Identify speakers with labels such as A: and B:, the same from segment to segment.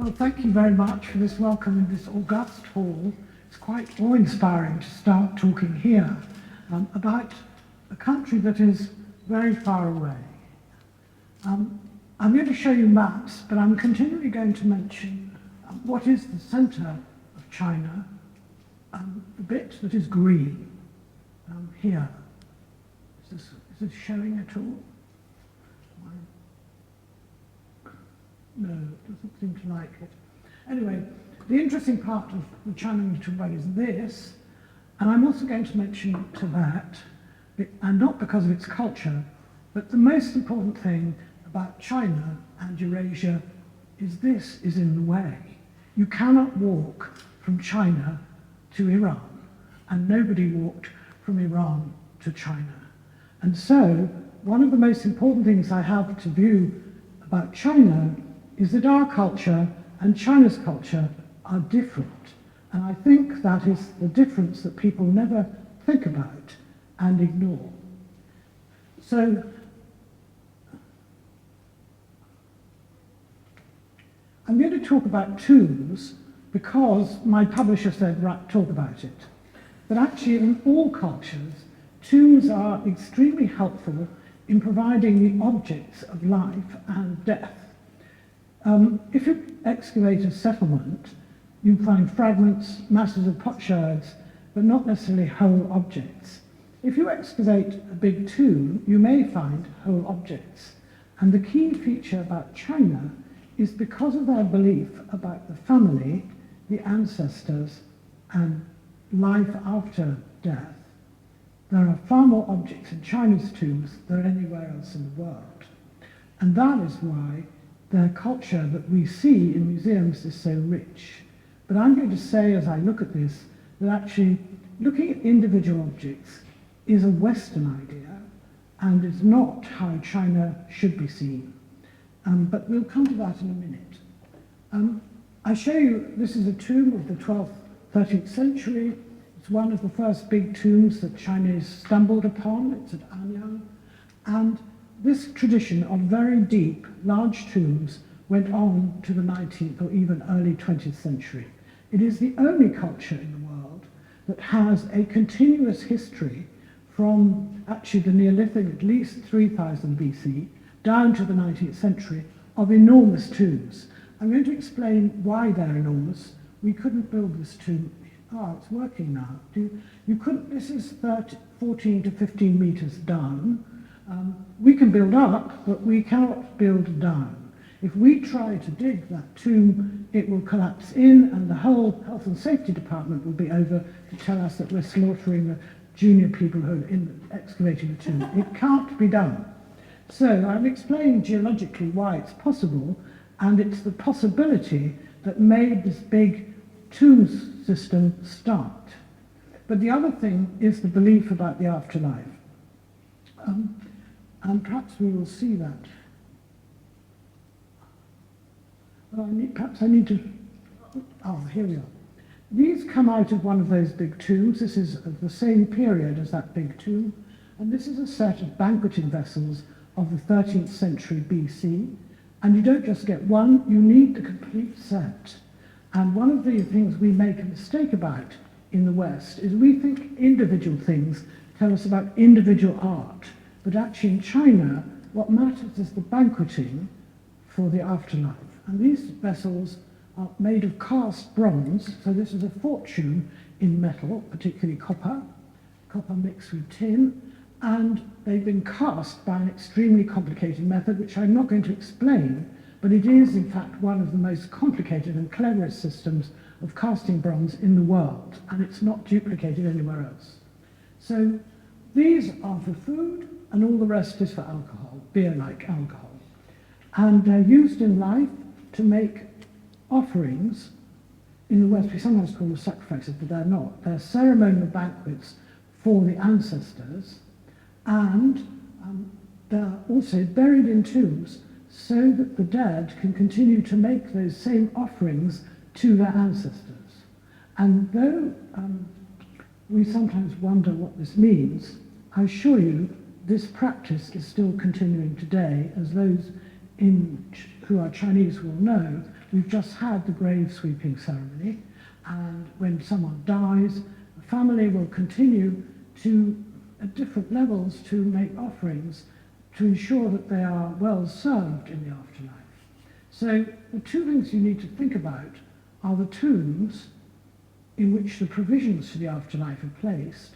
A: Well, thank you very much for this welcome in this august hall. It's quite awe-inspiring to start talking here about a country that is very far away. I'm going to show you maps, but I'm continually going to mention what is the center of China, the bit that is green here. Is this showing at all? No, it doesn't seem to like it. Anyway, the interesting part of the China I'm going to talk about is this, and I'm also going to mention to that, and not because of its culture, but the most important thing about China and Eurasia is this is in the way. You cannot walk from China to Iran, and nobody walked from Iran to China. And so, one of the most important things I have to view about China is that our culture and China's culture are different. And I think that is the difference that people never think about and ignore. So, I'm going to talk about tombs because my publisher said, right, talk about it. But actually, in all cultures, tombs are extremely helpful in providing the objects of life and death. If you excavate a settlement, you find fragments, masses of potsherds, but not necessarily whole objects. If you excavate a big tomb, you may find whole objects. And the key feature about China is because of their belief about the family, the ancestors, and life after death, there are far more objects in China's tombs than anywhere else in the world. And that is why their culture that we see in museums is so rich. But I'm going to say, as I look at this, that actually looking at individual objects is a Western idea and is not how China should be seen. But we'll come to that in a minute. I show you, this is a tomb of the 12th, 13th century. It's one of the first big tombs that Chinese stumbled upon. It's at Anyang. And this tradition of very deep, large tombs went on to the 19th or even early 20th century. It is the only culture in the world that has a continuous history from actually the Neolithic, at least 3000 BC, down to the 19th century, of enormous tombs. I'm going to explain why they're enormous. We couldn't build this tomb. Oh, it's working now. You couldn't, this is 14 to 15 meters down. We can build up, but we cannot build down. If we try to dig that tomb, it will collapse in, and the whole health and safety department will be over to tell us that we're slaughtering the junior people who are excavating the tomb. It can't be done. So I've explained geologically why it's possible, and it's the possibility that made this big tomb system start. But the other thing is the belief about the afterlife. And perhaps we will see that. Well, perhaps I need to, oh, here we are. These come out of one of those big tombs. This is of the same period as that big tomb. And this is a set of banqueting vessels of the 13th century BC. And you don't just get one, you need the complete set. And one of the things we make a mistake about in the West is we think individual things tell us about individual art. But actually in China, what matters is the banqueting for the afterlife. And these vessels are made of cast bronze, so this is a fortune in metal, particularly copper mixed with tin, and they've been cast by an extremely complicated method, which I'm not going to explain, but it is in fact one of the most complicated and cleverest systems of casting bronze in the world, and it's not duplicated anywhere else. So these are for food, and all the rest is for alcohol, beer-like alcohol. And they're used in life to make offerings. In the West, we sometimes call them sacrifices, but they're not. They're ceremonial banquets for the ancestors, and they're also buried in tombs so that the dead can continue to make those same offerings to their ancestors. And though we sometimes wonder what this means, I assure you this practice is still continuing today, as those who are Chinese will know. we've just had the grave sweeping ceremony, and when someone dies, the family will continue to, at different levels, to make offerings to ensure that they are well served in the afterlife. So the two things you need to think about are the tombs in which the provisions for the afterlife are placed,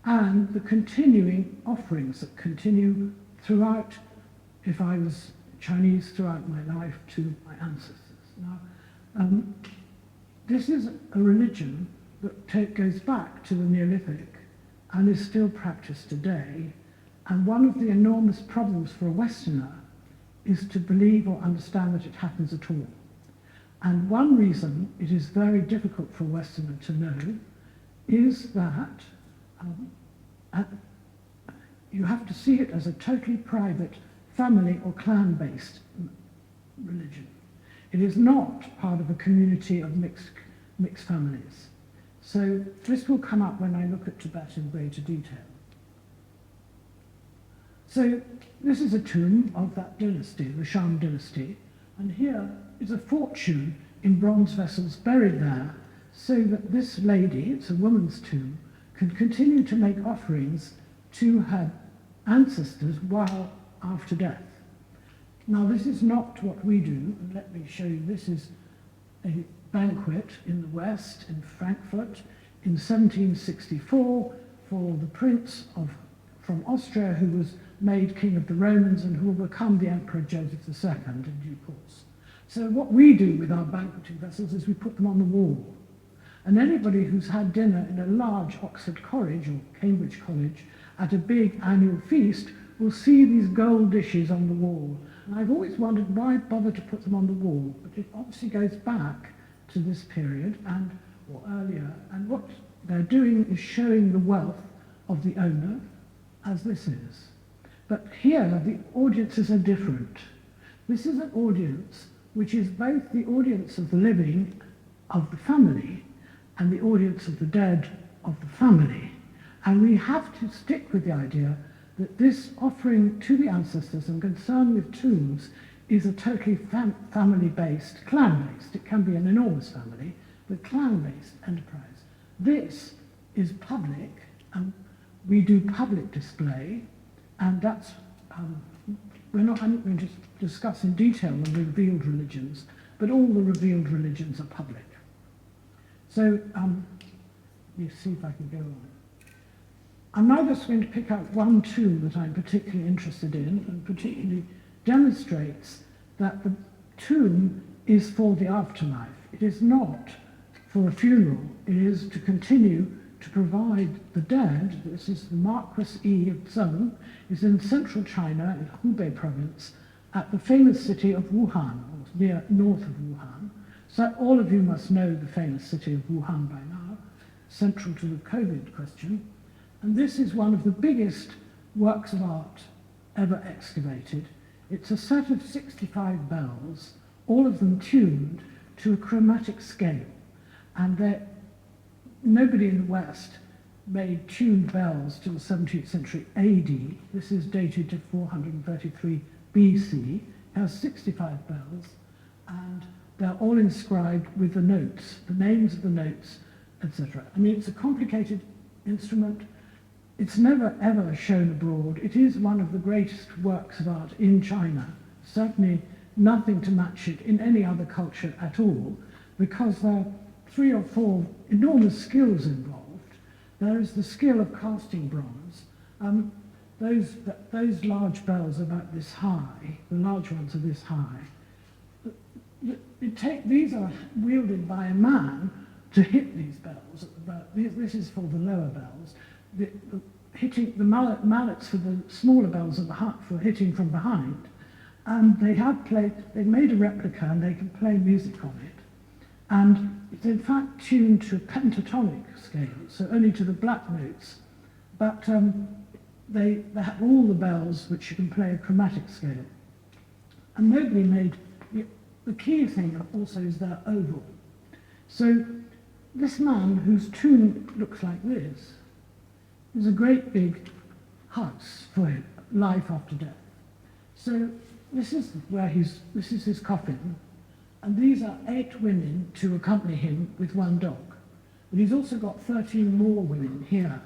A: and the continuing offerings that continue throughout, if I was Chinese, throughout my life to my ancestors. Now, this is a religion that goes back to the Neolithic and is still practiced today, and one of the enormous problems for a Westerner is to believe or understand that it happens at all. And one reason it is very difficult for a Westerner to know is that you have to see it as a totally private family or clan-based religion. It is not part of a community of mixed families. So this will come up when I look at Tibet in greater detail. So this is a tomb of that dynasty, the Shang dynasty, and here is a fortune in bronze vessels buried there, so that this lady, it's a woman's tomb, can continue to make offerings to her ancestors while after death. Now, this is not what we do, and let me show you. This is a banquet in the West, in Frankfurt, in 1764, for the prince from Austria, who was made king of the Romans and who will become the Emperor Joseph II in due course. So what we do with our banqueting vessels is we put them on the wall. And anybody who's had dinner in a large Oxford College or Cambridge College at a big annual feast will see these gold dishes on the wall. And I've always wondered why bother to put them on the wall, but it obviously goes back to this period or earlier, and what they're doing is showing the wealth of the owner, as this is. But here, the audiences are different. This is an audience which is both the audience of the living, of the family, and the audience of the dead, of the family. And we have to stick with the idea that this offering to the ancestors and concern with tombs is a totally family-based, clan-based. It can be an enormous family, but clan-based enterprise. This is public, and we do public display, and that's, I'm not going to discuss in detail the revealed religions, but all the revealed religions are public. So, let me see if I can go on. I'm now just going to pick out one tomb that I'm particularly interested in, and particularly demonstrates that the tomb is for the afterlife. It is not for a funeral. It is to continue to provide the dead. This is the Marquis Yi of 𝗘𝘃𝗲𝘁, is in central China, in Hubei province, at the famous city of Wuhan, or near north of Wuhan. So all of you must know the famous city of Wuhan by now, central to the COVID question. And this is one of the biggest works of art ever excavated. It's a set of 65 bells, all of them tuned to a chromatic scale. And nobody in the West made tuned bells till the 17th century AD. This is dated to 433 BC. It has 65 bells, and they're all inscribed with the notes, the names of the notes, etc. I mean, it's a complicated instrument. It's never ever shown abroad. It is one of the greatest works of art in China. Certainly nothing to match it in any other culture at all, because there are 3 or 4 enormous skills involved. There is the skill of casting bronze. Those large bells are about this high, the large ones are this high. These are wielded by a man to hit these bells. This is for the lower bells. Hitting the mallets for the smaller bells are for hitting from behind, and they've made a replica and they can play music on it, and it's in fact tuned to a pentatonic scale, so only to the black notes, but they have all the bells which you can play a chromatic scale, and nobody made the key thing also is their oval. So this man, whose tomb looks like this, is a great big house for him, life after death. So this is his coffin, And these are 8 women to accompany him with 1 dog. But he's also got 13 more women here.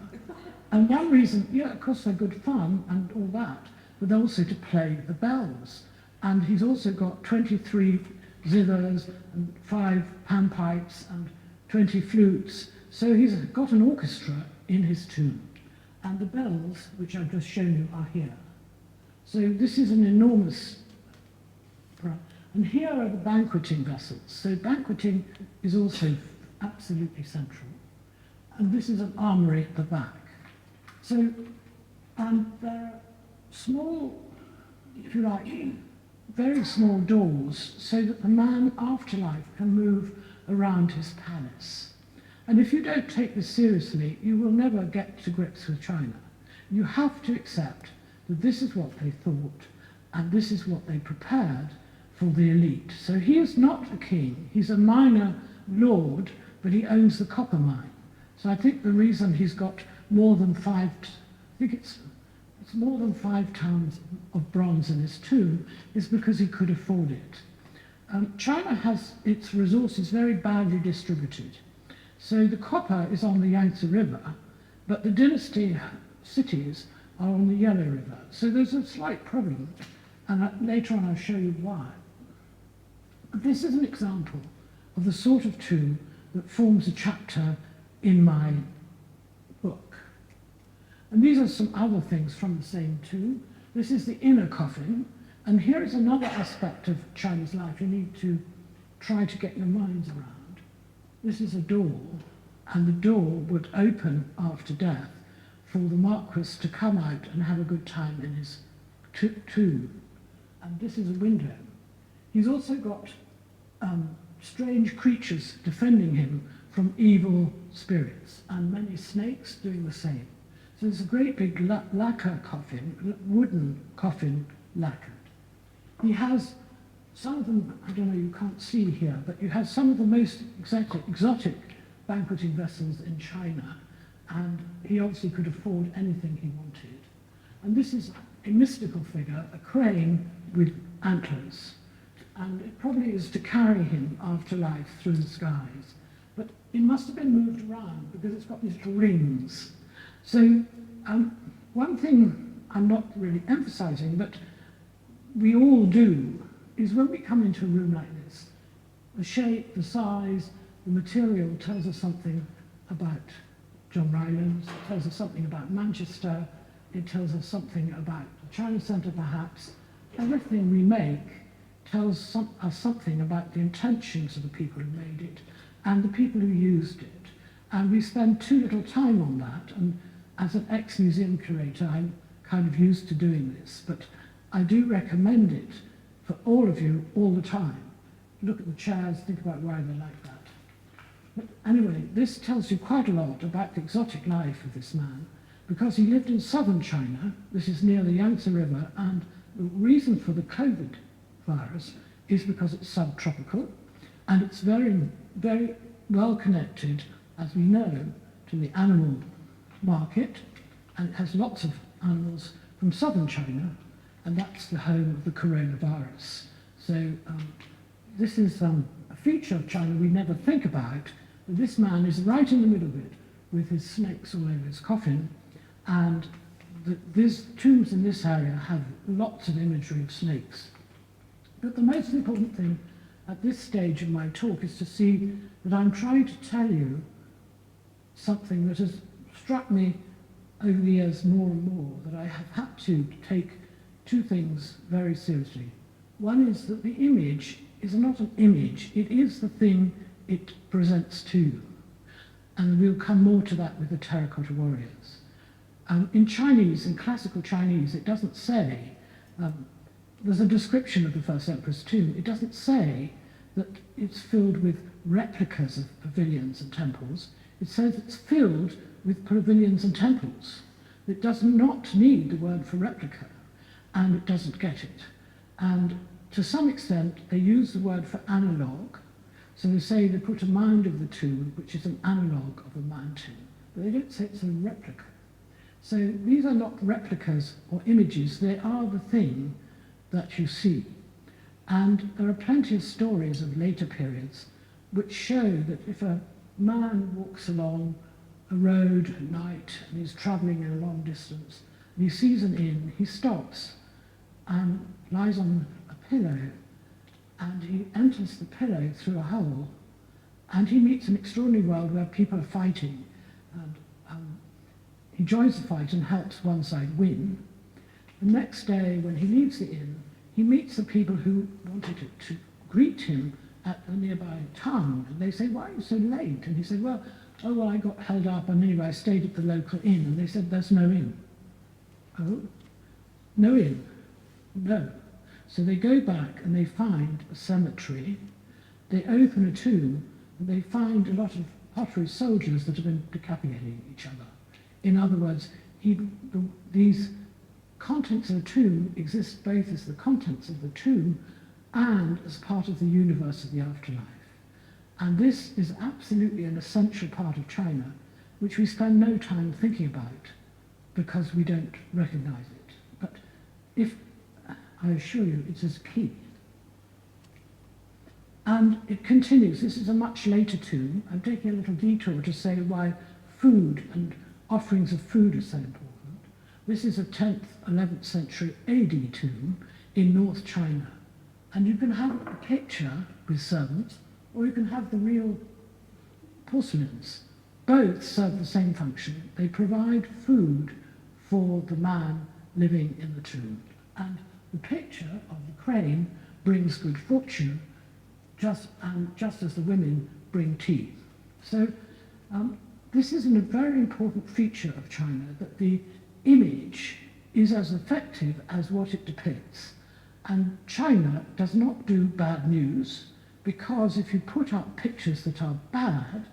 A: And one reason, yeah, of course they're good fun and all that, but also to play the bells. And he's also got 23 zithers and 5 panpipes and 20 flutes. So he's got an orchestra in his tomb. And the bells, which I've just shown you, are here. So this is an enormous... And here are the banqueting vessels. So banqueting is also absolutely central. And this is an armory at the back. So, and there are small, if you like, very small doors so that the man afterlife can move around his palace. And if you don't take this seriously, you will never get to grips with China. You have to accept that this is what they thought and this is what they prepared for the elite. So he is not a king, he's a minor lord, but he owns the copper mine. So I think the reason he's got more than 5, I think it's more than 5 tons of bronze in his tomb is because he could afford it. China has its resources very badly distributed. So the copper is on the Yangtze River, but the dynasty cities are on the Yellow River. So there's a slight problem, and later on I'll show you why. This is an example of the sort of tomb that forms a chapter in my book. And these are some other things from the same tomb. This is the inner coffin, and here is another aspect of Chinese life you need to try to get your minds around. This is a door, and the door would open after death for the Marquis to come out and have a good time in his tomb. And this is a window. He's also got strange creatures defending him from evil spirits, and many snakes doing the same. So there's a great big lacquer coffin, wooden coffin lacquered. He has some of them, I don't know, you can't see here, but you have some of the most exotic banqueting vessels in China, and he obviously could afford anything he wanted. And this is a mystical figure, a crane with antlers, and it probably is to carry him after life through the skies. But it must have been moved around because it's got these little rings. So one thing I'm not really emphasizing, but we all do, is when we come into a room like this, the shape, the size, the material tells us something about John Rylands, it tells us something about Manchester, it tells us something about the China Centre perhaps. Everything we make tells us something about the intentions of the people who made it and the people who used it. And we spend too little time on that, and as an ex-museum curator, I'm kind of used to doing this, but I do recommend it for all of you all the time. Look at the chairs, think about why they're like that. But anyway, this tells you quite a lot about the exotic life of this man, because he lived in southern China. This is near the Yangtze River, and the reason for the COVID virus is because it's subtropical, and it's very, very well connected, as we know, to the animal market, and it has lots of animals from southern China, and that's the home of the coronavirus. So this is a feature of China we never think about. This man is right in the middle of it with his snakes all over his coffin, and these tombs in this area have lots of imagery of snakes. But the most important thing at this stage of my talk is to see that I'm trying to tell you something that has struck me over the years more and more, that I have had to take 2 things very seriously. One is that the image is not an image, it is the thing it presents to you. And we'll come more to that with the terracotta warriors. In Chinese, in classical Chinese, it doesn't say, there's a description of the first emperor's tomb, it doesn't say that it's filled with replicas of pavilions and temples. It says it's filled with pavilions and temples. It does not need the word for replica, and it doesn't get it. And to some extent, they use the word for analogue. So they say they put a mound of the tomb, which is an analogue of a mountain, but they don't say it's a replica. So these are not replicas or images, they are the thing that you see. And there are plenty of stories of later periods which show that if a man walks along a road at night and he's travelling in a long distance and he sees an inn, he stops and lies on a pillow and he enters the pillow through a hole and he meets an extraordinary world where people are fighting and he joins the fight and helps one side win. The next day when he leaves the inn, he meets the people who wanted to greet him at the nearby town, and they say, "Why are you so late?" And he said, well, I got held up, and anyway, I stayed at the local inn." And they said, "There's no inn." "Oh, no inn?" "No." So they go back and they find a cemetery, they open a tomb, and they find a lot of pottery soldiers that have been decapitating each other. In other words, these contents of the tomb exist both as the contents of the tomb and as part of the universe of the afterlife. And this is absolutely an essential part of China, which we spend no time thinking about because we don't recognize it. But I assure you, it is key. And it continues. This is a much later tomb. I'm taking a little detour to say why food and offerings of food are so important. This is a 10th, 11th century AD tomb in North China. And you can have a picture with servants, or you can have the real porcelains. Both serve the same function. They provide food for the man living in the tomb. And the picture of the crane brings good fortune, just as the women bring tea. So this is a very important feature of China, that the image is as effective as what it depicts. And China does not do bad news, because if you put up pictures that are bad,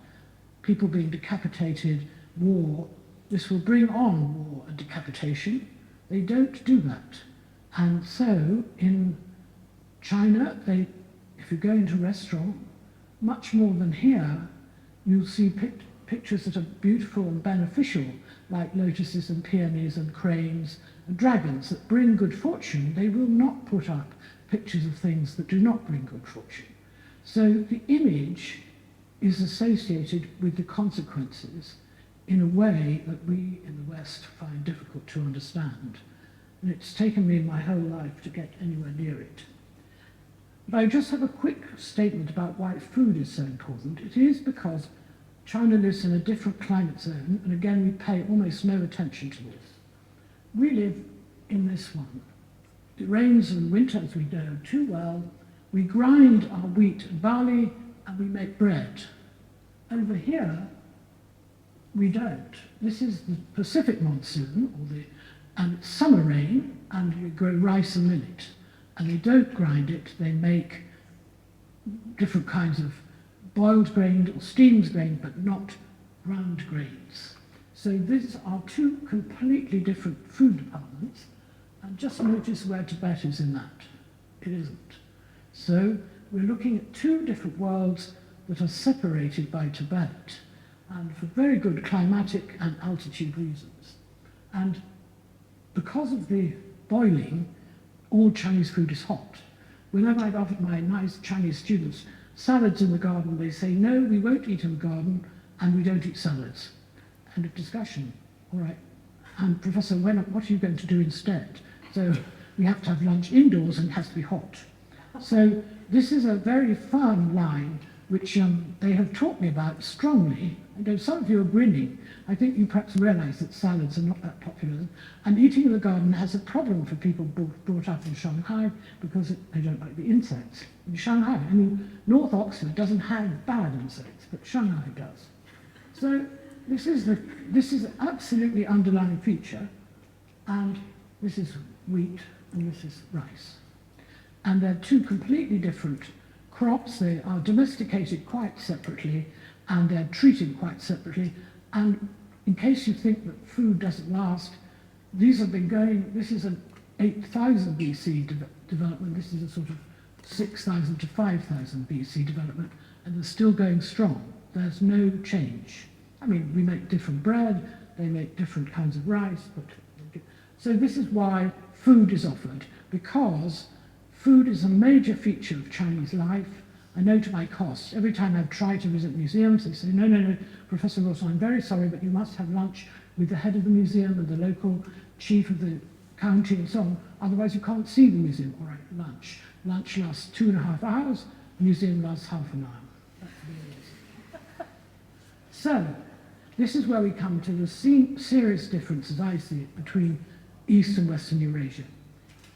A: people being decapitated, war, this will bring on war and decapitation. They don't do that. And so in China, if you go into a restaurant, much more than here, you'll see pictures that are beautiful and beneficial, like lotuses and peonies and cranes and dragons that bring good fortune. They will not put up pictures of things that do not bring good fortune. So the image is associated with the consequences in a way that we in the West find difficult to understand. And it's taken me my whole life to get anywhere near it. But I just have a quick statement about why food is so important. It is because China lives in a different climate zone, and again, we pay almost no attention to this. We live in this one. It rains in winter, as we know too well. We grind our wheat and barley, and we make bread. Over here, we don't. This is the Pacific monsoon, and it's summer rain, and you grow rice and millet. And they don't grind it, they make different kinds of boiled grain or steamed grain, but not ground grains. So these are two completely different food departments, and just notice where Tibet is in that. It isn't. So we're looking at two different worlds that are separated by Tibet, and for very good climatic and altitude reasons. And because of the boiling, all Chinese food is hot. Whenever I've offered my nice Chinese students salads in the garden, they say, no, we won't eat in the garden, and we don't eat salads. End of discussion. All right. And Professor, what are you going to do instead? So we have to have lunch indoors, and it has to be hot. So this is a very firm line, which they have taught me about strongly. I know some of you are grinning. I think you perhaps realize that salads are not that popular. And eating in the garden has a problem for people brought up in Shanghai because they don't like the insects. In Shanghai, I mean, North Oxford doesn't have bad insects, but Shanghai does. So this is absolutely underlying feature, and this is wheat and this is rice. And they're two completely different crops. They are domesticated quite separately, and they're treated quite separately. And in case you think that food doesn't last, these have been going, this is an 8,000 BC development, this is a sort of 6,000 to 5,000 BC development, and they're still going strong. There's no change. I mean, we make different bread, they make different kinds of rice, but so this is why food is offered, because Food is a major feature of Chinese life. I know to my cost. Every time I've tried to visit museums, they say, no, no, no, Professor Rawson, I'm very sorry, but you must have lunch with the head of the museum and the local chief of the county and so on. Otherwise, you can't see the museum. All right, lunch. Lunch lasts 2.5 hours. The museum lasts half an hour. That's the So, this is where we come to the serious difference, as I see it, between East and Western Eurasia.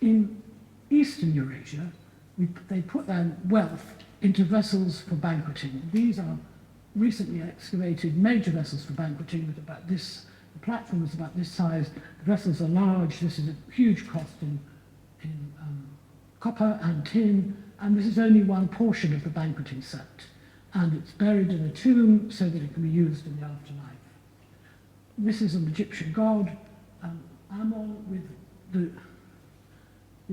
A: In Eastern Eurasia, they put their wealth into vessels for banqueting. These are recently excavated major vessels for banqueting with about this, the platform is about this size, the vessels are large, this is a huge cost in copper and tin, and this is only one portion of the banqueting set. And it's buried in a tomb so that it can be used in the afterlife. This is an Egyptian god, Amon, with the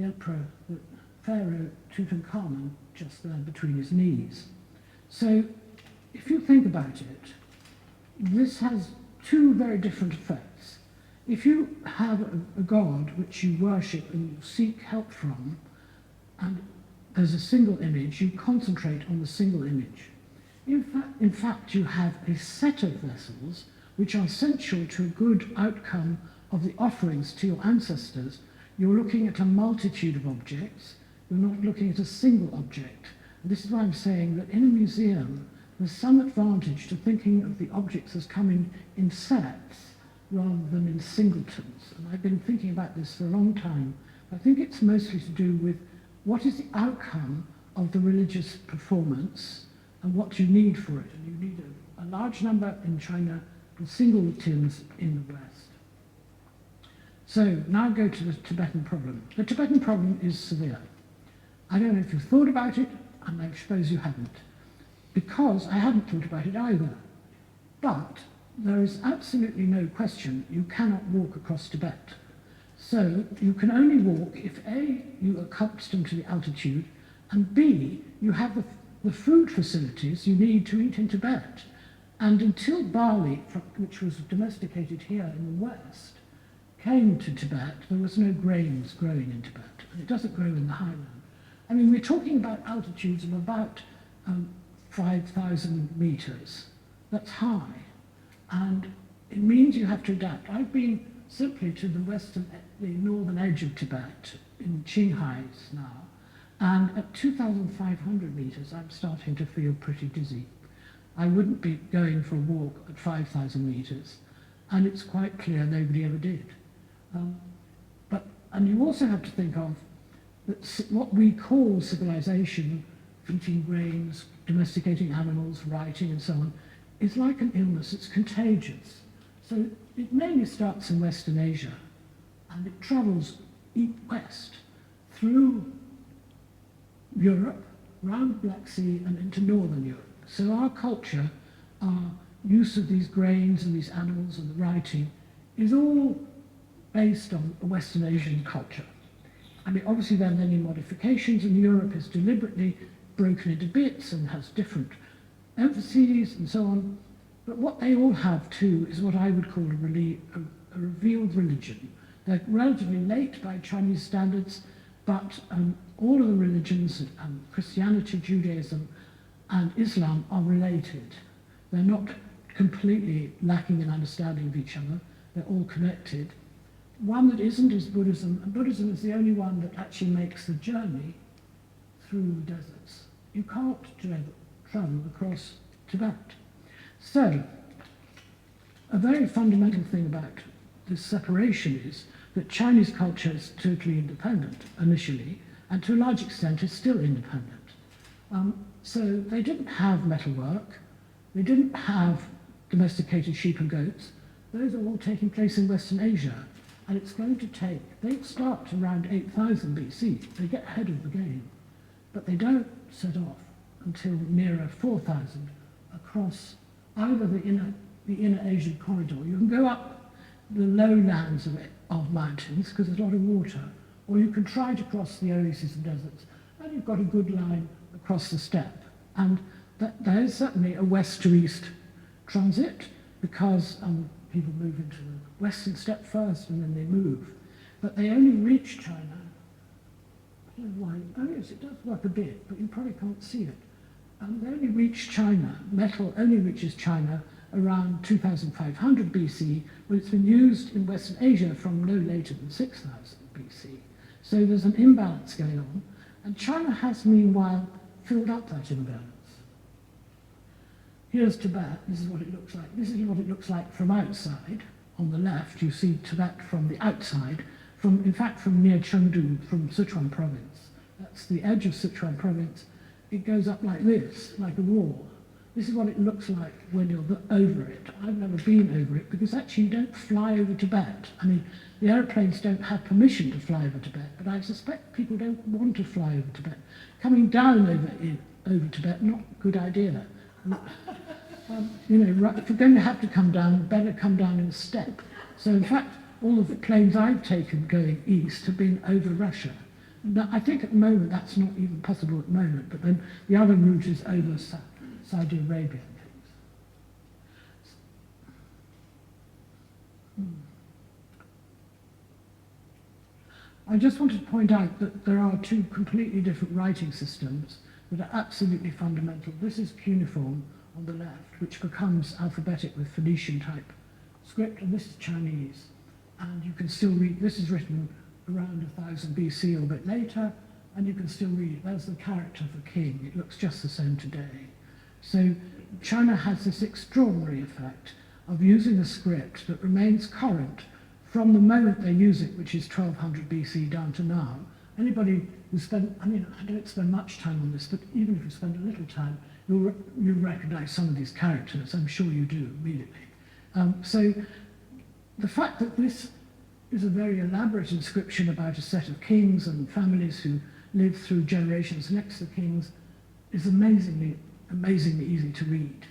A: emperor, the pharaoh 𝗘𝘃𝗃𝗲 just there between his knees. So if you think about it, this has two very different effects. If you have a god which you worship and you seek help from, and there's a single image, you concentrate on the single image. In fact, you have a set of vessels which are essential to a good outcome of the offerings to your ancestors. You're looking at a multitude of objects. You're not looking at a single object. And this is why I'm saying that in a museum, there's some advantage to thinking of the objects as coming in sets rather than in singletons. And I've been thinking about this for a long time. I think it's mostly to do with what is the outcome of the religious performance and what you need for it. And you need a large number in China and singletons in the West. So now go to the Tibetan problem. The Tibetan problem is severe. I don't know if you've thought about it, and I suppose you haven't, because I hadn't thought about it either. But there is absolutely no question you cannot walk across Tibet. So you can only walk if A, you are accustomed to the altitude, and B, you have the food facilities you need to eat in Tibet. And until barley, which was domesticated here in the West, came to Tibet, there was no grains growing in Tibet, and it doesn't grow in the highland. I mean, we're talking about altitudes of about 5,000 meters. That's high, and it means you have to adapt. I've been simply to the northern edge of Tibet, in 𝗘𝘃𝗃𝗁 now, and at 2,500 meters, I'm starting to feel pretty dizzy. I wouldn't be going for a walk at 5,000 meters, and it's quite clear nobody ever did. And you also have to think of that what we call civilization, eating grains, domesticating animals, writing and so on, is like an illness, it's contagious. So it mainly starts in Western Asia, and it travels west through Europe, round the Black Sea and into Northern Europe. So our culture, our use of these grains and these animals and the writing is all based on a Western Asian culture. I mean, obviously there are many modifications, and Europe is deliberately broken into bits and has different emphases and so on. But what they all have too is what I would call a revealed religion. They're relatively late by Chinese standards, but all of the religions, Christianity, Judaism, and Islam are related. They're not completely lacking in understanding of each other. They're all connected. One that isn't is Buddhism, and Buddhism is the only one that actually makes the journey through deserts. You can't travel across Tibet. So, a very fundamental thing about this separation is that Chinese culture is totally independent initially, and to a large extent is still independent. So they didn't have metalwork, they didn't have domesticated sheep and goats. Those are all taking place in Western Asia, and it's going to take, they start around 8,000 BC, they get ahead of the game, but they don't set off until nearer 4,000 across either the inner Asian corridor. You can go up the lowlands of mountains because there's a lot of water, or you can try to cross the oases and deserts, and you've got a good line across the steppe. And there is certainly a west to east transit because people move into the western steppe first and then they move. But they only reach China I don't know why. Oh yes, it does work a bit, but you probably can't see it. They only reach China, metal only reaches China around 2500 BC, but it's been used in Western Asia from no later than 6000 BC. So there's an imbalance going on, and China has meanwhile filled up that imbalance. Here's Tibet. This is what it looks like. This is what it looks like from outside. On the left, you see Tibet from the outside, in fact, from near Chengdu, from Sichuan province. That's the edge of Sichuan province. It goes up like this, like a wall. This is what it looks like when you're over it. I've never been over it because actually you don't fly over Tibet. I mean, the aeroplanes don't have permission to fly over Tibet, but I suspect people don't want to fly over Tibet. Coming down over Tibet, not a good idea. You know, if you're going to have to come down, better come down in a steppe. So in fact, all of the planes I've taken going east have been over Russia. Now, I think at the moment that's not even possible at the moment, but then the other route is over Saudi Arabia and things. I just wanted to point out that there are two completely different writing systems that are absolutely fundamental. This is cuneiform on the left, which becomes alphabetic with Phoenician type script, and this is Chinese. And you can still read, this is written around 1000 BC or a bit later, and you can still read it. There's the character for king. It looks just the same today. So China has this extraordinary effect of using a script that remains current from the moment they use it, which is 1200 BC down to now. Anybody who spent, I mean, I don't spend much time on this, but even if you spend a little time, you'll recognize some of these characters. I'm sure you do immediately. So the fact that this is a very elaborate inscription about a set of kings and families who lived through generations next to kings is amazingly easy to read.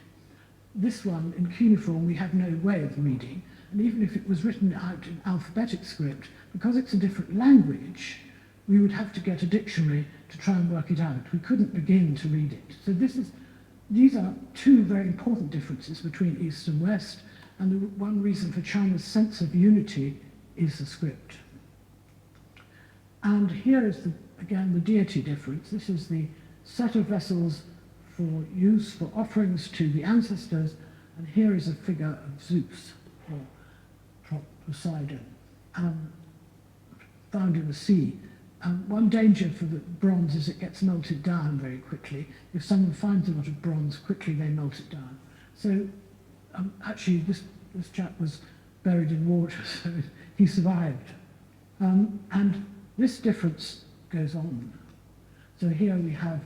A: This one, in cuneiform, we have no way of reading, and even if it was written out in alphabetic script, because it's a different language, we would have to get a dictionary to try and work it out. We couldn't begin to read it. So these are two very important differences between East and West, and the one reason for China's sense of unity is the script. And here is, again, the deity difference. This is the set of vessels for use for offerings to the ancestors, and here is a figure of Zeus, or Poseidon, found in the sea. One danger for the bronze is it gets melted down very quickly. If someone finds a lot of bronze, quickly they melt it down. So actually, this chap was buried in water, so he survived. And this difference goes on. So here we have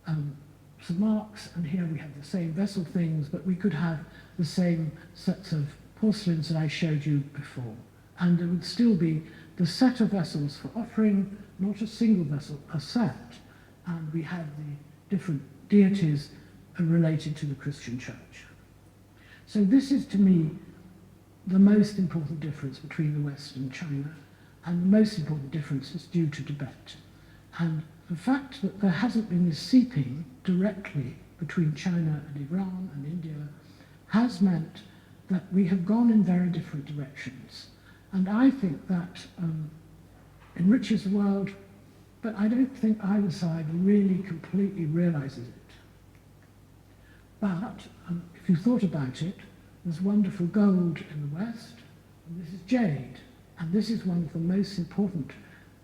A: some marks, and here we have the same vessel things, but we could have the same sets of porcelains that I showed you before. And there would still be the set of vessels for offering, not a single vessel, a set. And we have the different deities related to the Christian church. So this is, to me, the most important difference between the West and China, and the most important difference is due to Tibet. And the fact that there hasn't been this seeping directly between China and Iran and India has meant that we have gone in very different directions. And I think that enriches the world, but I don't think either side really completely realizes it. But if you thought about it, there's wonderful gold in the West, and this is jade. And this is one of the most important,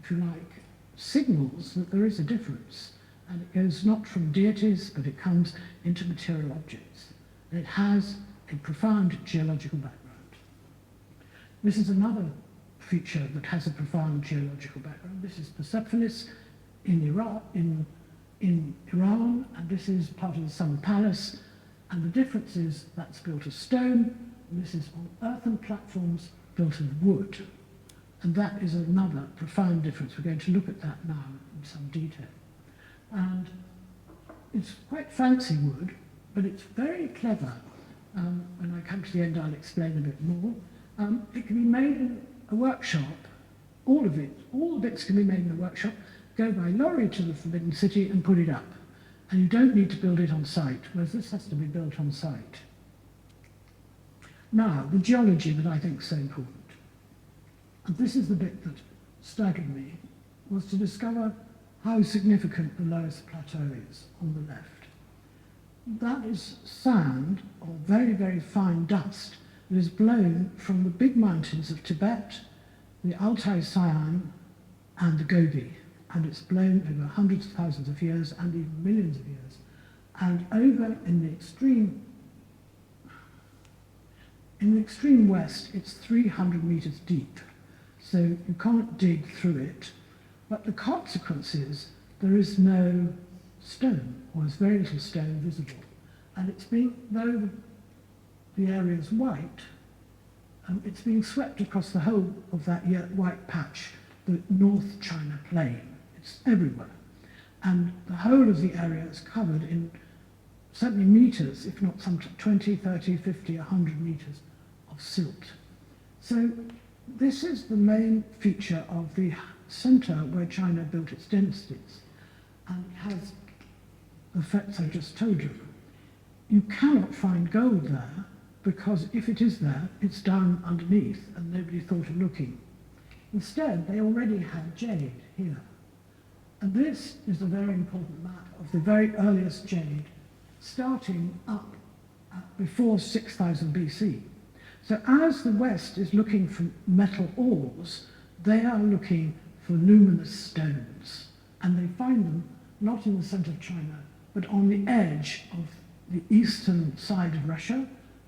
A: if you like, signals that there is a difference. And it goes not from deities, but it comes into material objects. And it has a profound geological background. This is another feature that has a profound geological background. This is Persepolis in Iran, and this is part of the Summer Palace. And the difference is that's built of stone, and this is on earthen platforms built of wood. And that is another profound difference. We're going to look at that now in some detail. And it's quite fancy wood, but it's very clever. When I come to the end, I'll explain a bit more. It can be made in a workshop, all of it, all the bits can be made in a workshop, go by lorry to the Forbidden City and put it up. And you don't need to build it on site, whereas this has to be built on site. Now, the geology that I think is so important. And this is the bit that staggered me, was to discover how significant the Loess Plateau is on the left. That is sand, or very, very fine dust, that is blown from the big mountains of Tibet, the Altai-Siam, and the Gobi. And it's blown over hundreds of thousands of years and even millions of years. And over in the extreme west, it's 300 meters deep. So you can't dig through it. But the consequence is there is no stone, or there's very little stone visible. And it's being, though the area is white, it's being swept across the whole of that white patch, the North China Plain. It's everywhere. And the whole of the area is covered in certainly meters, if not some 20, 30, 50, 100 meters of silt. So this is the main feature of the center where China built its densities, and it has the effects I just told you. You cannot find gold there, because if it is there, it's down underneath and nobody thought of looking. Instead, they already had jade here. And this is a very important map of the very earliest jade, starting up at before 6000 BC. So as the West is looking for metal ores, they are looking for luminous stones. And they find them not in the center of China, but on the edge of the eastern side of Russia,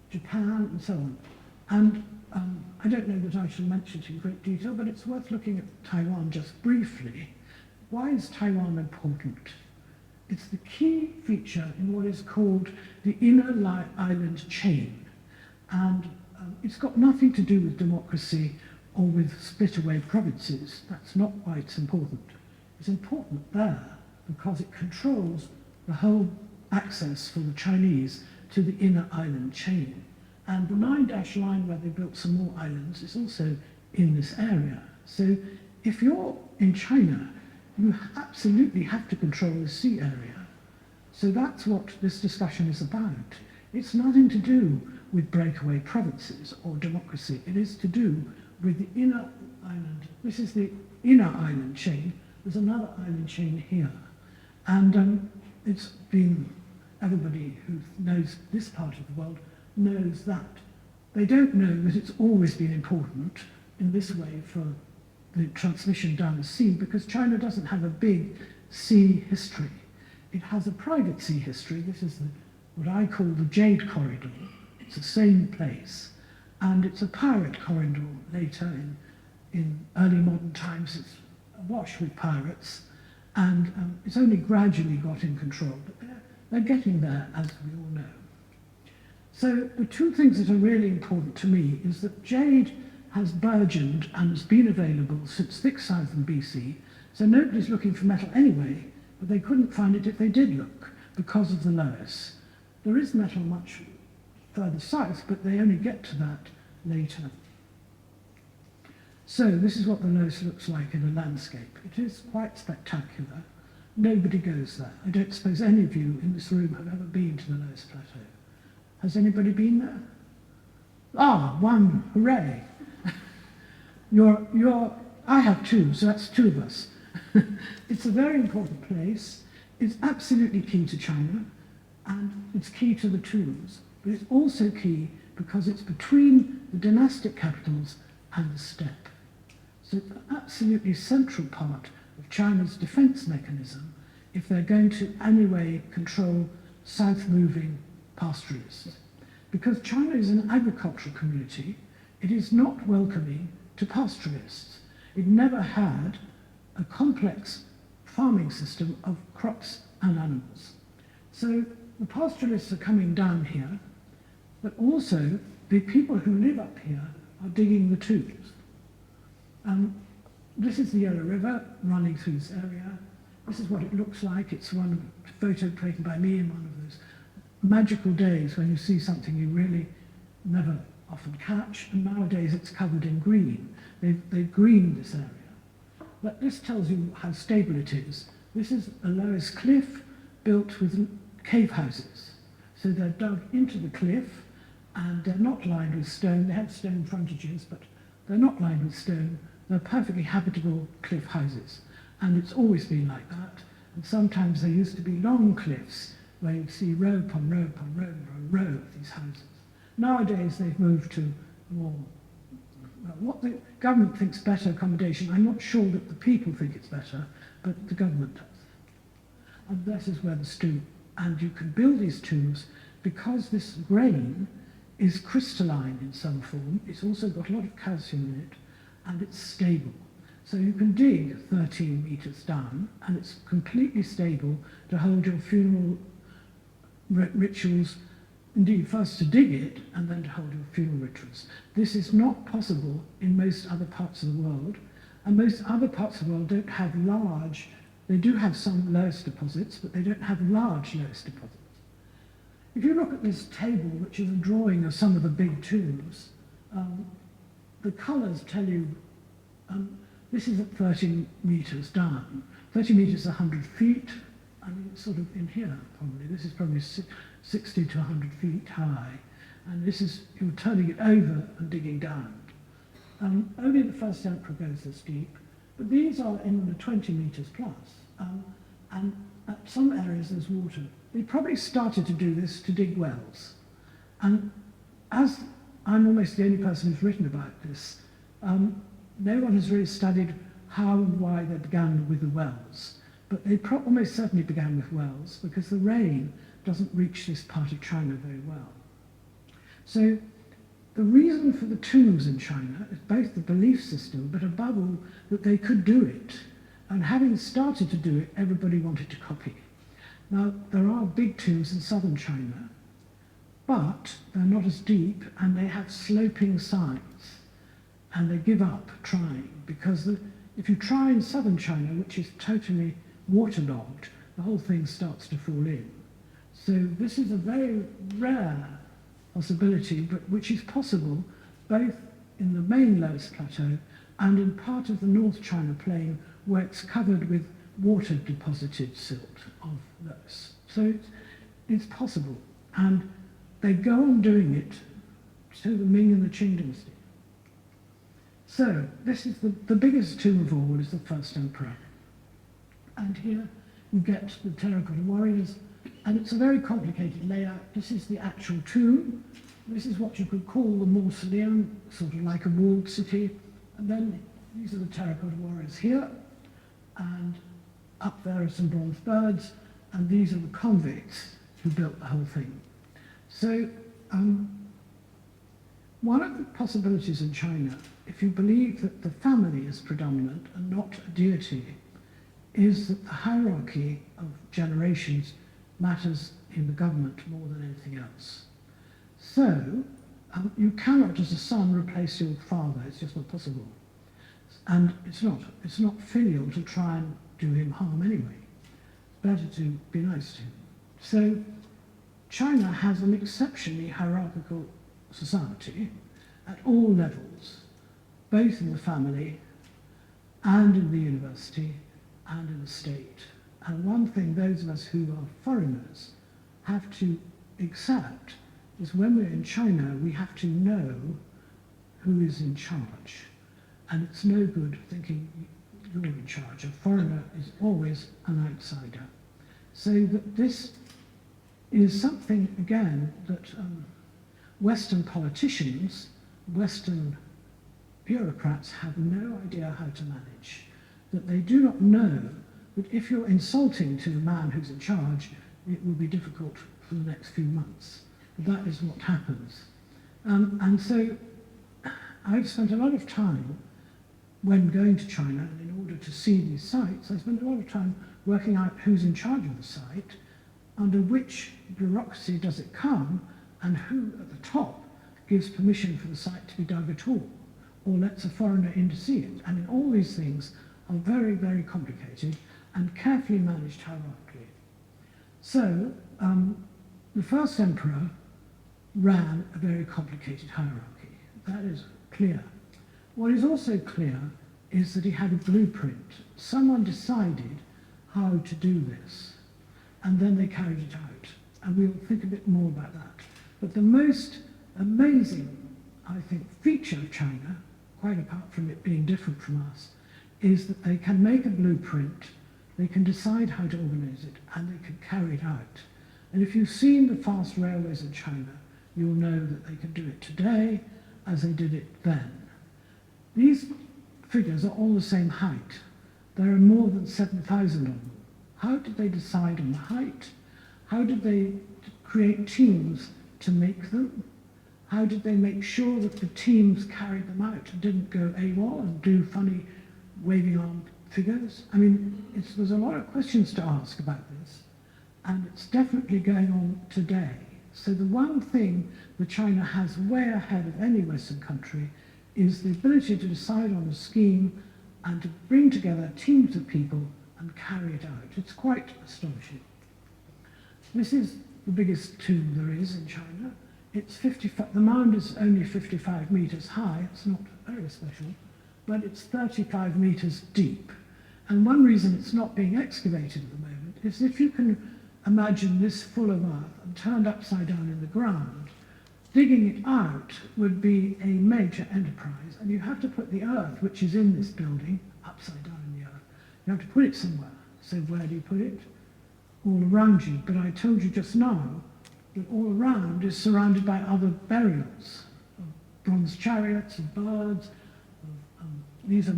A: Japan, and so on. And I don't know that I shall mention it in great detail, but it's worth looking at Taiwan just briefly. Why is Taiwan important? It's the key feature in what is called the inner island chain. And it's got nothing to do with democracy or with split away provinces. That's not why it's important. It's important there because it controls the whole access for the Chinese to the inner island chain. And the 9-dash line where they built some more islands is also in this area. So if you're in China, you absolutely have to control the sea area. So that's what this discussion is about. It's nothing to do with breakaway provinces or democracy. It is to do with the inner island. This is the inner island chain. There's another island chain here. And it's been, everybody who knows this part of the world knows that. They don't know that it's always been important in this way for the transmission down the sea, because China doesn't have a big sea history. It has a private sea history. This is what I call the Jade corridor. It's the same place. And it's a pirate corridor later in early modern times. It's awash with pirates. And it's only gradually got in control. But they're getting there, as we all know. So the two things that are really important to me is that jade has burgeoned and has been available since 6000 BC. So nobody's looking for metal anyway, but they couldn't find it if they did look because of the Loess. There is metal much further south, but they only get to that later. So this is what the Loess looks like in a landscape. It is quite spectacular. Nobody goes there. I don't suppose any of you in this room have ever been to the Loess Plateau. Has anybody been there? Ah, one, hooray. I have two, so that's two of us. It's a very important place. It's absolutely key to China, and it's key to the tombs. But it's also key because it's between the dynastic capitals and the steppe. So it's an absolutely central part of China's defense mechanism if they're going to anyway control south-moving pastoralists. Because China is an agricultural community, it is not welcoming to pastoralists. It never had a complex farming system of crops and animals. So the pastoralists are coming down here, but also the people who live up here are digging the tombs. This is the Yellow River running through this area. This is what it looks like. It's one photo taken by me in one of those magical days when you see something you really never often catch, and nowadays it's covered in green. They've greened this area. But this tells you how stable it is. This is a Loess cliff built with cave houses. So they're dug into the cliff, and they're not lined with stone. They have stone frontages, but they're not lined with stone. They're perfectly habitable cliff houses. And it's always been like that. And sometimes there used to be long cliffs where you'd see row upon row upon row upon row of these houses. Nowadays they've moved to more, well, what the government thinks better accommodation. I'm not sure that the people think it's better, but the government does. And that is where the tomb, and you can build these tombs because this grain is crystalline in some form. It's also got a lot of calcium in it, and it's stable. So you can dig 13 meters down, and it's completely stable to hold your funeral rituals. Indeed, first to dig it, and then to hold your funeral rituals. This is not possible in most other parts of the world, and most other parts of the world don't have large, they do have some Loess deposits, but they don't have large Loess deposits. If you look at this table, which is a drawing of some of the big tombs, the colours tell you, this is at 30 meters down. 30 meters is 100 feet. I mean, it's sort of in here, probably. This is probably 60 to 100 feet high. And this is, you're turning it over and digging down. Only the first emperor goes this deep, but these are in the 20 meters plus. And at some areas there's water. They probably started to do this to dig wells. And as I'm almost the only person who's written about this, no one has really studied how and why they began with the wells. But they almost certainly began with wells because the rain doesn't reach this part of China very well. So the reason for the tombs in China is both the belief system, but above all, that they could do it. And having started to do it, everybody wanted to copy. Now, there are big tombs in southern China, but they're not as deep, and they have sloping sides. And they give up trying, because if you try in southern China, which is totally waterlogged, the whole thing starts to fall in. So this is a very rare possibility, but which is possible both in the main Loess Plateau and in part of the North China Plain, where it's covered with water-deposited silt of Loess. So it's possible, and they go on doing it to the Ming and the Qing dynasty. So this is the biggest tomb of all, is the first emperor. And here you get the terracotta warriors, and it's a very complicated layout. This is the actual tomb. This is what you could call the mausoleum, sort of like a walled city. And then these are the terracotta warriors here, and up there are some bronze birds, and these are the convicts who built the whole thing. So one of the possibilities in China, if you believe that the family is predominant and not a deity, is that the hierarchy of generations matters in the government more than anything else. So you cannot, as a son, replace your father. It's just not possible. And it's not filial to try and do him harm anyway. It's better to be nice to him. So China has an exceptionally hierarchical society at all levels, both in the family and in the university and in the state. And one thing those of us who are foreigners have to accept is when we're in China, we have to know who is in charge. And it's no good thinking you're in charge. A foreigner is always an outsider. So that this is something, again, that Western politicians, Western bureaucrats have no idea how to manage. That they do not know that if you're insulting to the man who's in charge, it will be difficult for the next few months. That is what happens. And so I've spent a lot of time when going to China, and in order to see these sites, I spent a lot of time working out who's in charge of the site, under which bureaucracy does it come, and who at the top gives permission for the site to be dug at all, or lets a foreigner in to see it. And all these things are very, very complicated and carefully managed hierarchically. So the first emperor ran a very complicated hierarchy. That is clear. What is also clear is that he had a blueprint. Someone decided how to do this, and then they carried it out. And we'll think a bit more about that. But the most amazing, I think, feature of China, quite apart from it being different from us, is that they can make a blueprint, they can decide how to organize it, and they can carry it out. And if you've seen the fast railways in China, you'll know that they can do it today as they did it then. These figures are all the same height. There are more than 7,000 of them. How did they decide on the height? How did they create teams to make them? How did they make sure that the teams carried them out and didn't go AWOL and do funny waving arm figures? I mean, there's a lot of questions to ask about this, and it's definitely going on today. So the one thing that China has way ahead of any Western country is the ability to decide on a scheme and to bring together teams of people and carry it out. It's quite astonishing. This is the biggest tomb there is in China. It's 55, the mound is only 55 meters high. It's not very special, but it's 35 meters deep. And one reason it's not being excavated at the moment is if you can imagine this full of earth and turned upside down in the ground, digging it out would be a major enterprise, and you have to put the earth, which is in this building, upside down in the earth. You have to put it somewhere. So where do you put it? All around you. But I told you just now that all around is surrounded by other burials of bronze chariots, of birds. These are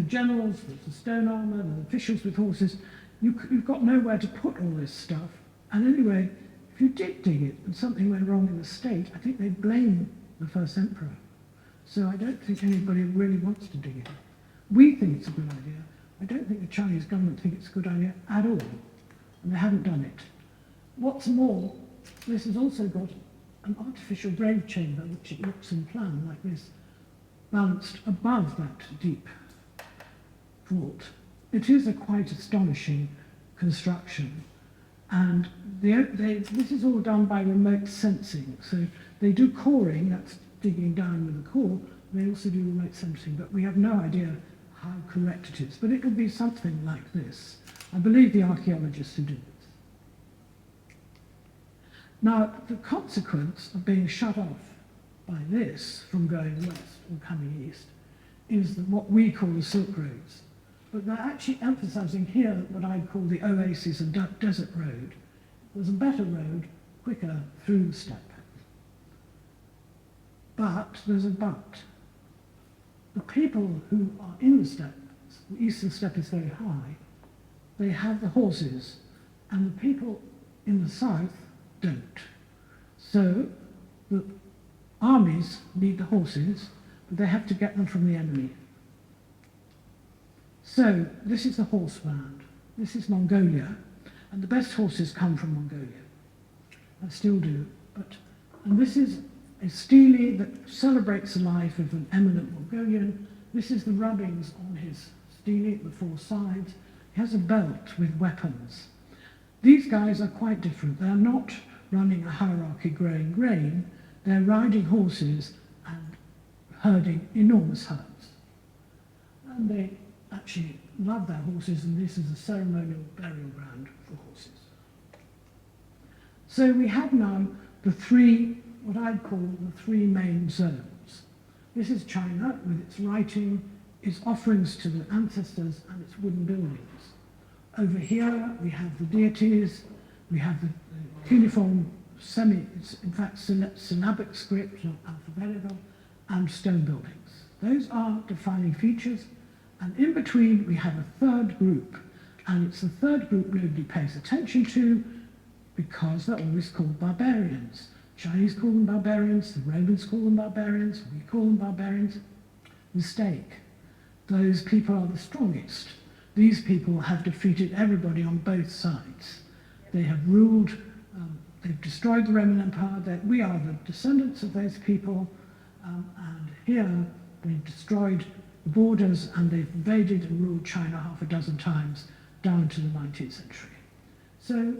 A: generals with the stone armour, and officials with horses. You've got nowhere to put all this stuff. And anyway, if you did dig it and something went wrong in the state, I think they'd blame the first emperor. So I don't think anybody really wants to dig it. We think it's a good idea. I don't think the Chinese government think it's a good idea at all. And they haven't done it. What's more, this has also got an artificial grave chamber, which it looks in plan like this, balanced above that deep vault. It is a quite astonishing construction. And this is all done by remote sensing. So they do coring, that's digging down with a core. They also do remote sensing, but we have no idea how correct it is. But it will be something like this. I believe the archaeologists who did this. Now, the consequence of being shut off by this from going west or coming east is what we call the Silk Roads. But they're actually emphasizing here what I'd call the oasis and desert road. There's a better road, quicker through the steppe. But there's a but. The people who are in the steppe, the eastern steppe is very high, they have the horses, and the people in the south don't. So the armies need the horses, but they have to get them from the enemy. So this is the horse land. This is Mongolia, and the best horses come from Mongolia. I still do. And this is a stele that celebrates the life of an eminent Mongolian. This is the rubbings on his stele, the four sides. He has a belt with weapons. These guys are quite different. They're not running a hierarchy growing grain. They're riding horses and herding enormous herds. And they actually love their horses, and this is a ceremonial burial ground for horses. So we have now the three, what I'd call the three main zones. This is China with its writing, its offerings to the ancestors, and its wooden buildings. Over here we have the deities, we have the cuneiform it's in fact syllabic script, not alphabetical, and stone buildings. Those are defining features. And in between, we have a third group. And it's the third group nobody pays attention to because they're always called barbarians. Chinese call them barbarians, the Romans call them barbarians, we call them barbarians. Mistake. Those people are the strongest. These people have defeated everybody on both sides. They have ruled, they've destroyed the Roman Empire. We are the descendants of those people. And here, they've destroyed the borders, and they've invaded and ruled China half a dozen times down to the 19th century. So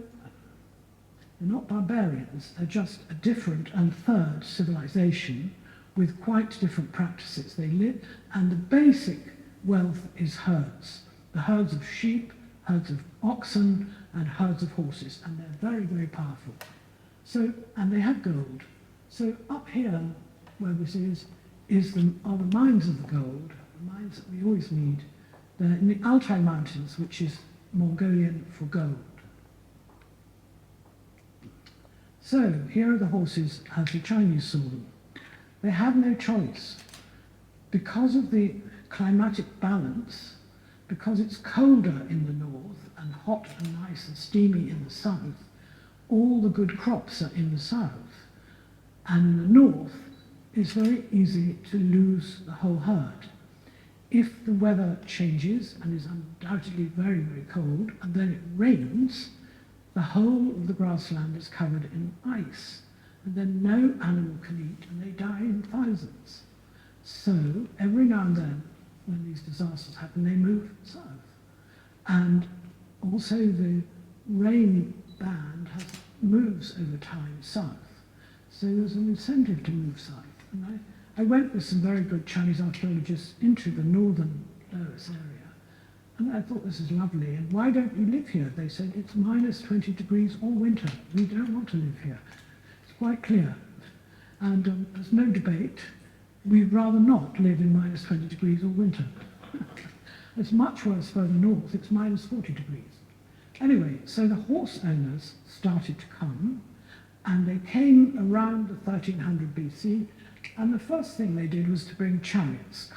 A: they're not barbarians, they're just a different and third civilization with quite different practices. They live, and the basic wealth is herds. The herds of sheep, herds of oxen, and herds of horses, and they're very, very powerful. So, and they have gold. So up here, where this are the mines of the gold, the mines that we always need, They're in the Altai Mountains, which is Mongolian for gold. So here are the horses as the Chinese saw them. They have no choice. Because of the climatic balance, because it's colder in the north and hot and nice and steamy in the south, all the good crops are in the south. And in the north, it's very easy to lose the whole herd. If the weather changes and is undoubtedly very, very cold, and then it rains, the whole of the grassland is covered in ice, and then no animal can eat, and they die in thousands. So every now and then, when these disasters happen, they move south. And also the rain band moves over time south. So there's an incentive to move south. And I went with some very good Chinese archaeologists into the northern Loess area. And I thought, this is lovely. And why don't you live here? They said, it's minus 20 degrees all winter. We don't want to live here. It's quite clear. And there's no debate. We'd rather not live in minus 20 degrees all winter. It's much worse further north. It's minus 40 degrees. Anyway, so the horse owners started to come, and they came around the 1300 BC, and the first thing they did was to bring chariots,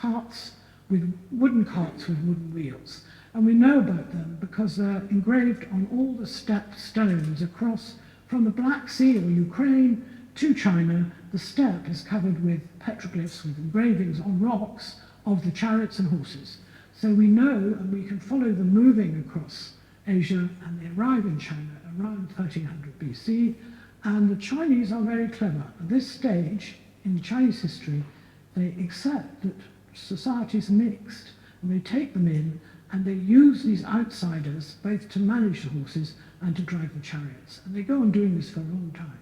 A: wooden carts with wooden wheels. And we know about them because they're engraved on all the steppe stones across from the Black Sea or Ukraine to China. The steppe is covered with petroglyphs, with engravings on rocks of the chariots and horses. So we know, and we can follow them moving across Asia, and they arrive in China around 1300 BC. And the Chinese are very clever. At this stage in Chinese history, they accept that societies are mixed, and they take them in, and they use these outsiders both to manage the horses and to drive the chariots. And they go on doing this for a long time,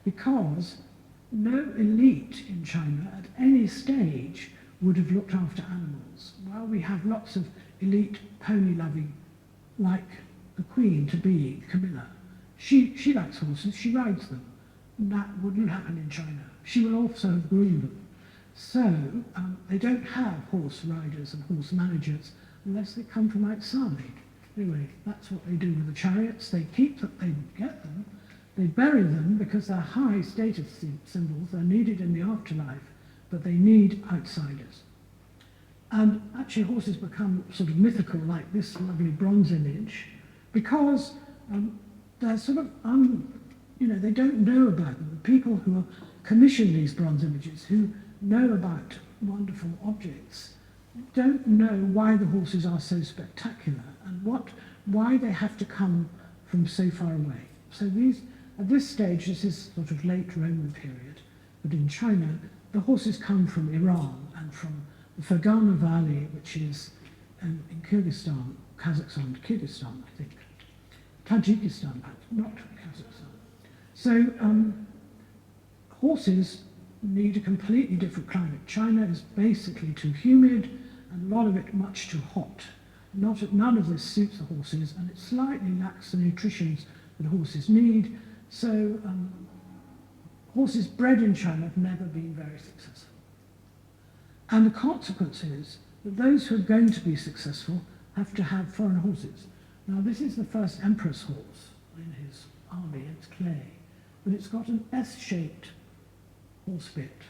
A: because no elite in China at any stage would have looked after animals. While we have lots of elite pony-loving, like the Queen to be, Camilla, she likes horses, she rides them. That wouldn't happen in China. She will also have groomed them. So they don't have horse riders and horse managers unless they come from outside. Anyway, that's what they do with the chariots. They keep them, they get them, they bury them because they're high status symbols, they're needed in the afterlife, but they need outsiders. And actually horses become sort of mythical, like this lovely bronze image, because they're sort of, they don't know about them. The people who commission these bronze images, who know about wonderful objects, don't know why the horses are so spectacular and why they have to come from so far away. So at this stage, this is sort of late Roman period, but in China, the horses come from Iran and from the 𝗱𝗃𝗀 Valley, which is in Kyrgyzstan, Kazakhstan, Kyrgyzstan, I think. Tajikistan, not Kazakhstan. So horses need a completely different climate. China is basically too humid, and a lot of it much too hot. None of this suits the horses, and it slightly lacks the nutrition that horses need. So horses bred in China have never been very successful. And the consequence is that those who are going to be successful have to have foreign horses. Now, this is the first emperor's horse in his army, it's clay, but it's got an S-shaped horse bit,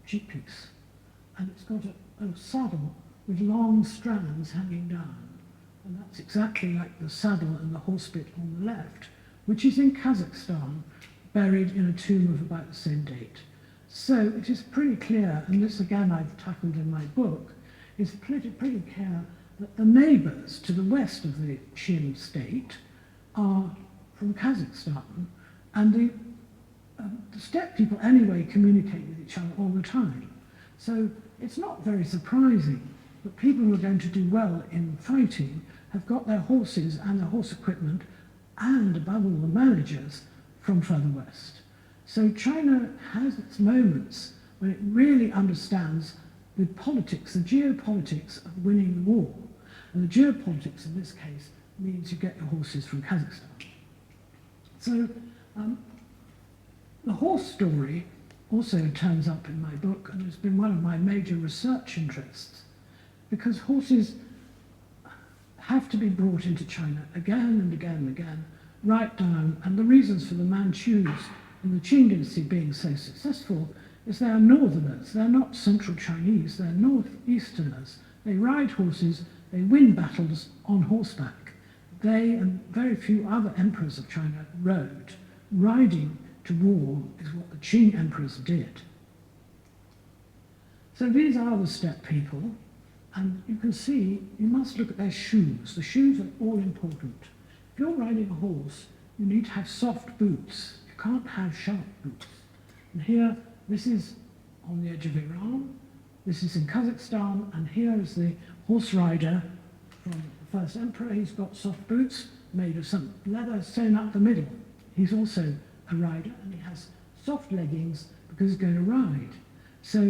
A: cheek piece, and it's got a saddle with long strands hanging down. And that's exactly like the saddle and the horse bit on the left, which is in Kazakhstan, buried in a tomb of about the same date. So it is pretty clear, and this again I've tackled in my book, is pretty clear that the neighbours to the west of the 𝗘𝗃 state are from Kazakhstan, and the steppe people anyway communicate with each other all the time. So it's not very surprising that people who are going to do well in fighting have got their horses and their horse equipment, and above all the managers, from further west. So China has its moments when it really understands the politics, the geopolitics of winning the war. And the geopolitics in this case means you get your horses from Kazakhstan. So the horse story also turns up in my book, and has been one of my major research interests, because horses have to be brought into China again and again and again, right down. And the reasons for the Manchus in the Qing dynasty being so successful is they are northerners. They're not central Chinese, they're northeasterners. They ride horses, they win battles on horseback. They and very few other emperors of China rode. Riding to war is what the Qing emperors did. So these are the steppe people, and you can see, you must look at their shoes. The shoes are all important. If you're riding a horse, you need to have soft boots. You can't have sharp boots. And here, this is on the edge of Iran, this is in Kazakhstan, and here is the horse rider from the first emperor. He's got soft boots made of some leather sewn up the middle. He's also a rider, and he has soft leggings because he's going to ride. So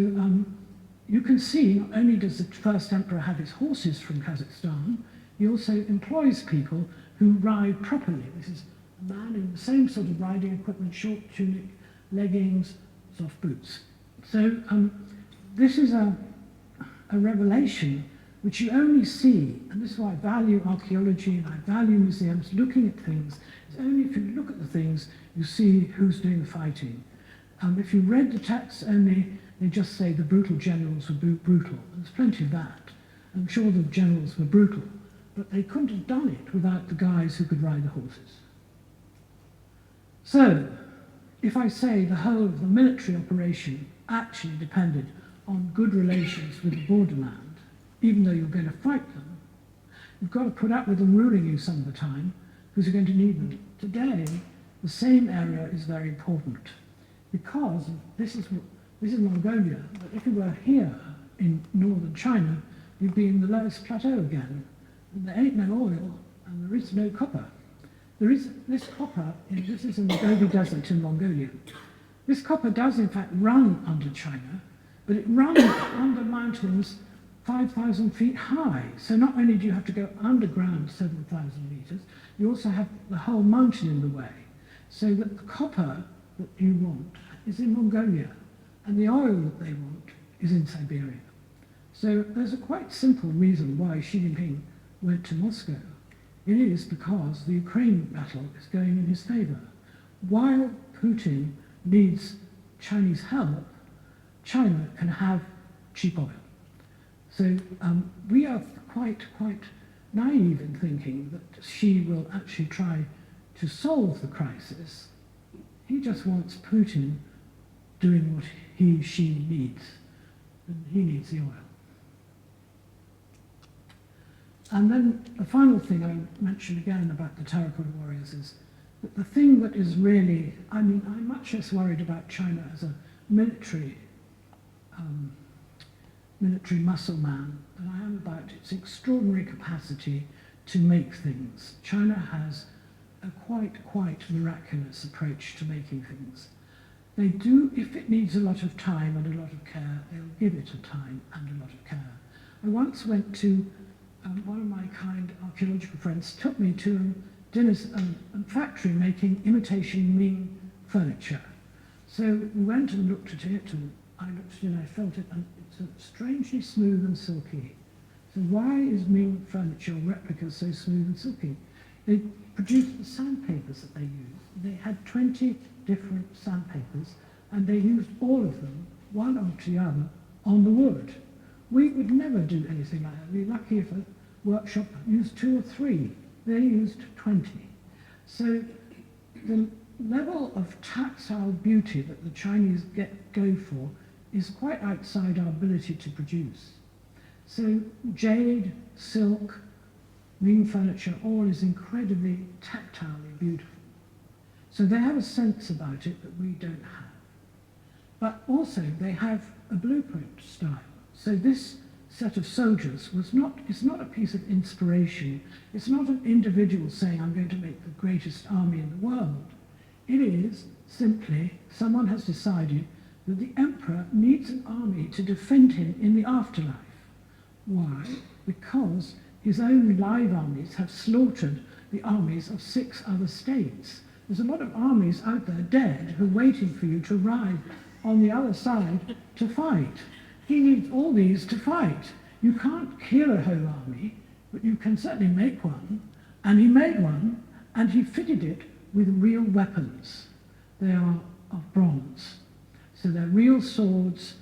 A: you can see, not only does the first emperor have his horses from Kazakhstan, he also employs people who ride properly. This is a man in the same sort of riding equipment, short tunic, leggings, soft boots. So this is a revelation which you only see, and this is why I value archaeology and I value museums, looking at things. It's only if you look at the things you see who's doing the fighting. If you read the texts only, they just say the brutal generals were brutal. There's plenty of that. I'm sure the generals were brutal, but they couldn't have done it without the guys who could ride the horses. So, if I say the whole of the military operation actually depended on good relations with the borderland, even though you're going to fight them, you've got to put up with them ruling you some of the time, because you're going to need them. Today, the same area is very important, because this is Mongolia, but if you were here in northern China, you'd be in the Loess Plateau again, and there ain't no oil, and there is no copper. There is this copper, this is in the Gobi Desert in Mongolia. This copper does in fact run under China, but it runs under mountains 5,000 feet high. So not only do you have to go underground 7,000 meters, you also have the whole mountain in the way. So that the copper that you want is in Mongolia, and the oil that they want is in Siberia. So there's a quite simple reason why Xi Jinping went to Moscow. It is because the Ukraine battle is going in his favor. While Putin needs Chinese help, China can have cheap oil. So we are quite naive in thinking that Xi will actually try to solve the crisis. He just wants Putin doing what she needs, and he needs the oil. And then the final thing I mentioned again about the terracotta warriors is that the thing that is really, I mean, I'm much less worried about China as a military muscle man than I am about its extraordinary capacity to make things. China has a quite miraculous approach to making things. They do, if it needs a lot of time and a lot of care, they'll give it a time and a lot of care. I once went to, one of my kind archaeological friends took me to a factory making imitation Ming furniture. So we went and looked at it, and I looked at it and I felt it, and it's strangely smooth and silky. So why is Ming furniture replicas so smooth and silky? They produced the sandpapers that they used. They had 20 different sandpapers, and they used all of them, one after the other, on the wood. We would never do anything like that. We'd be lucky if a workshop used 2 or 3. They used 20. So the level of tactile beauty that the Chinese go for is quite outside our ability to produce. So jade, silk, Ming furniture, all is incredibly tactilely beautiful. So they have a sense about it that we don't have. But also they have a blueprint style. So this set of soldiers it's not a piece of inspiration. It's not an individual saying, I'm going to make the greatest army in the world. It is simply someone has decided that the emperor needs an army to defend him in the afterlife. Why? Because his own live armies have slaughtered the armies of 6 other states. There's a lot of armies out there dead who are waiting for you to arrive on the other side to fight. He needs all these to fight. You can't kill a whole army. but you can certainly make one. And he made one, and he fitted it with real weapons. They are of bronze. So they're real swords,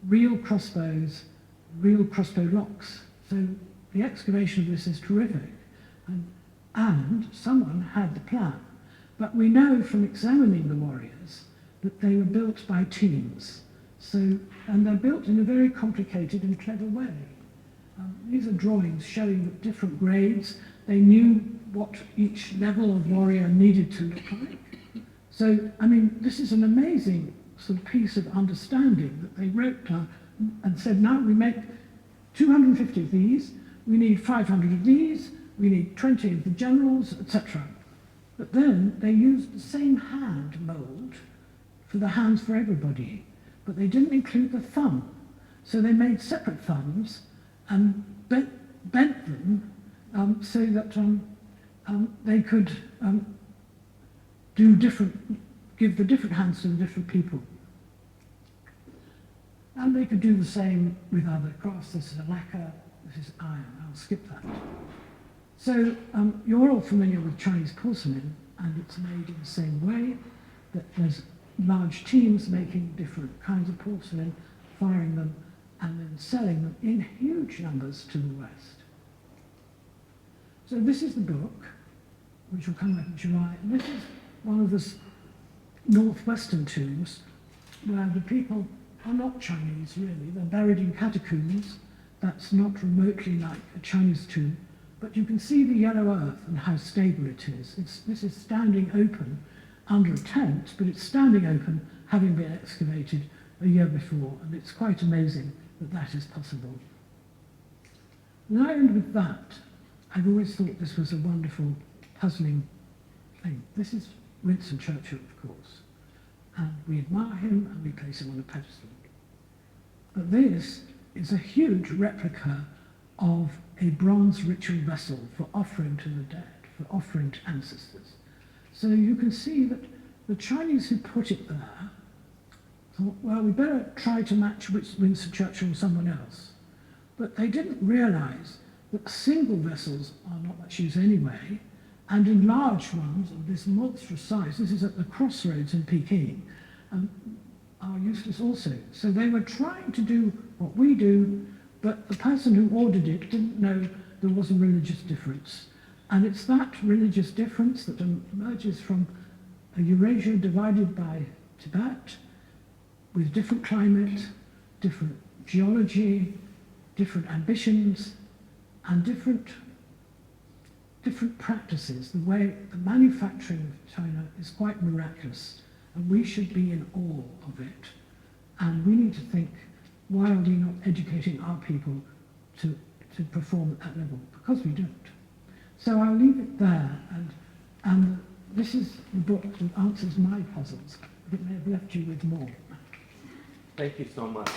A: real crossbows, real crossbow locks. So the excavation of this is terrific. And someone had the plan. But we know from examining the warriors that they were built by teams. And they're built in a very complicated and clever way. These are drawings showing that different grades, they knew what each level of warrior needed to look like. So, I mean, this is an amazing sort of piece of understanding that they wrote down and said, now we make 250 of these, we need 500 of these, we need 20 of the generals, etc. But then they used the same hand mould for the hands for everybody, but they didn't include the thumb. So they made separate thumbs and bent them so that they could give the different hands to the different people. And they could do the same with other crafts. This is a lacquer, this is iron. I'll skip that. So you're all familiar with Chinese porcelain, and it's made in the same way, that there's large teams making different kinds of porcelain, firing them, and then selling them in huge numbers to the West. So this is the book, which will come out in July, and this is one of the northwestern tombs where the people are not Chinese, really. They're buried in catacombs. That's not remotely like a Chinese tomb, but you can see the yellow earth and how stable it is. This is standing open under a tent, but it's standing open, having been excavated a year before, and it's quite amazing that that is possible. And I end with that. I've always thought this was a wonderful, puzzling thing. This is Winston Churchill, of course, and we admire him and we place him on a pedestal. But this is a huge replica of a bronze ritual vessel for offering to the dead, for offering to ancestors. So you can see that the Chinese who put it there thought, well, we better try to match Winston Churchill or someone else. But they didn't realise that single vessels are not much use anyway, and enlarged ones of this monstrous size, this is at the crossroads in Peking, are useless also. So they were trying to do what we do, but the person who ordered it didn't know there was a religious difference. And it's that religious difference that emerges from a Eurasia divided by Tibet, with different climate, different geology, different ambitions, and different practices. The way the manufacturing of China is quite miraculous, and we should be in awe of it. And we need to think, why are we not educating our people to perform at that level? Because we don't. So I'll leave it there, and this is the book that answers my puzzles. It may have left you with more.
B: Thank you so much.